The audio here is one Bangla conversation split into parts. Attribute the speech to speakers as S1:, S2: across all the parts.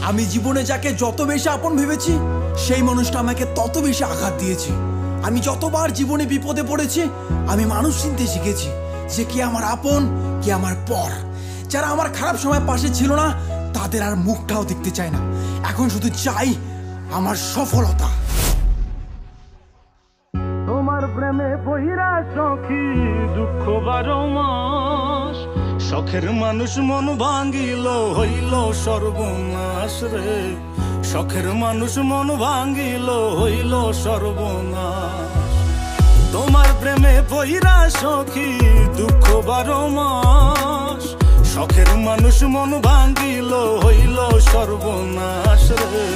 S1: আমি জীবনে যাকে যত বেশি আপন ভেবেছি সেই মানুষটা আমাকে তত বেশি আঘাত দিয়েছে। আমি যতবার জীবনে বিপদে পড়েছি আমি মানুষ চিনতে শিখেছি যে কে আমার আপন কে আমার পর। যারা আমার খারাপ সময় পাশে ছিল না তাদের আর মুখটাও দেখতে চাই না, এখন শুধু চাই আমার সফলতা।
S2: তোমার প্রেমে বহিরা সখী দুঃখ 12 মাস, শখের মানুষ মন ভাঙ্গিল হইল সর্বনাশ রে, শখের মানুষ মন ভাঙ্গিল হইল সর্বনাশ। তোমার প্রেমে বহিরা সখী দুঃখ 12 মাস, শখের মানুষ মন ভাঙ্গিল হইল সর্বনাশ রে,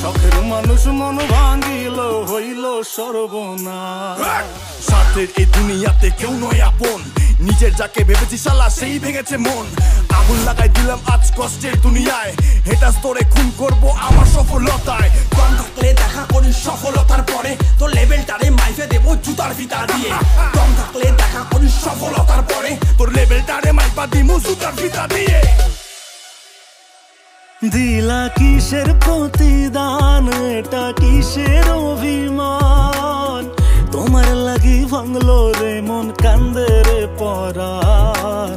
S2: শখের মানুষ মন ভাঙ্গিল হইল সর্বনাশ।
S3: স্বার্থের এই দুনিয়াতে কেউ নয় আপন, নিজের যাকে ভেবেছি শালা সেই ভেঙেছে মন। আগুন লাগাই দিলাম আজ কষ্টের দুনিয়ায়, হেটা স্তরে খুন করবো আমার সফলতায়।
S1: কম থাকলে দেখা করিস সফলতার পরে, তোর লেভেলটারে মাইফে দেবো জুতার ফিতা দিয়ে। কম থাকলে দেখা করিস সফলতার পরে,
S3: তোর লেভেলটারে মাইপা দিমু জুতার ফিতা দিয়ে।
S2: দিলা কিসের প্রতিদান, এটা কিসের অভিমান, তোমার লাগি ভাঙলো রে মন কান্দে রে পরাণ,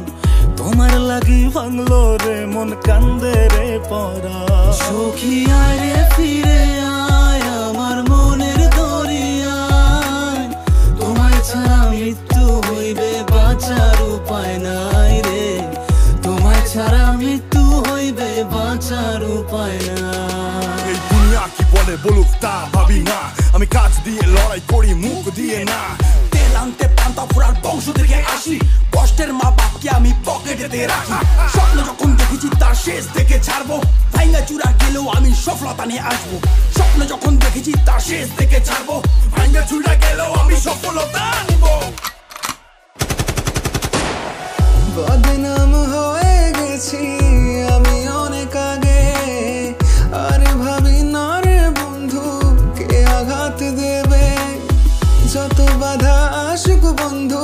S2: তোমার লাগি ভাঙলো রে মন কান্দে রে পরাণ।
S4: সখী আয় রে ফিরে আয় আমার মনের দরিয়ায়, তোমায় ছাড়া মৃত্যু হইবে বাঁচার উপায় নাই রে, তোমায় ছাড়া মৃত্যু হইবে বাঁচার উপায় নাই।
S3: এই দুনিয়া কি বলে বলুক তা ভাবি না, আমি কাজ দিয়ে লড়াই করি মুখ দিয়ে না।
S1: তেল আনতে পান্তা ফুরার বংশ থেকে আসি, কষ্টের মা বাপকে আমি পকেটেতে রাখি। স্বপ্ন যখন দেখেছি তার শেষ দেখে ছাড়বো, ভাইঙ্গা চূড়া গেলেও আমি সফলতা নিয়ে আসবো। স্বপ্ন যখন দেখেছি তার শেষ দেখে ছাড়বো,
S3: ভাইঙ্গা চূড়া গেলেও আমি সফলতা আনবো।
S4: বদনাম হয়ে গেছি আমি অনেক আগে, আর ভাবি না রে বন্ধু কে আঘাত দেবে। যত বাধা আসুক বন্ধু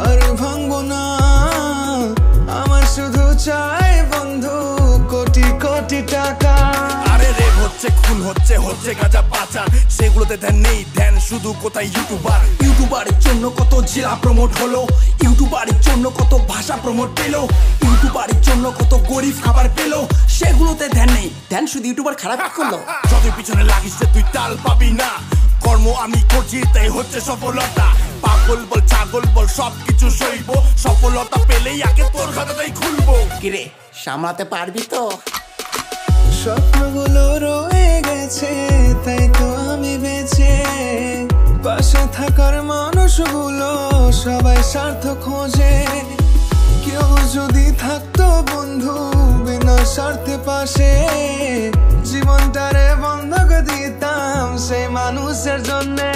S4: আর ভাঙবো না, আমার শুধু চাই বন্ধু কোটি কোটি টাকা।
S3: আরে রেপ হচ্ছে খুন হচ্ছে হচ্ছে গাঁজা পাচার, সেগুলোতে ধ্যান নেই, ধ্যান শুধু কোথায় ইউটিউবার।
S1: ইউটিউবারের জন্য কত জেলা প্রমোট হলো, ইউটিউবারের জন্য কত ভাষা প্রমোট পেলো, ইউটিউবারের জন্য কত গরিব খাবার পেলো, সেগুলোতে ধ্যান নেই, ধ্যান শুধু ইউটিউবার খারাপ করলো।
S3: যতই পিছনে লাগিস তুই তাল পাবি না, কর্ম আমি করছি তাই হচ্ছে সফলতা। পাগল বল ছাগল বল সবকিছু সইব, সফলতা পেলেই আগে তোর খাতাটাই খুলবো।
S1: কিরে সামলাতে পারবি তো?
S4: স্বপ্নগুলো রয়ে গেছে তাই তো আমি বেঁচে, পাশে থাকার মানুষগুলো সবাই স্বার্থ খোঁজে। কেউ যদি থাকতো বন্ধু বিনা স্বার্থে পাশে, জীবনটারে বন্ধক দিতাম সেই মানুষের জন্যে।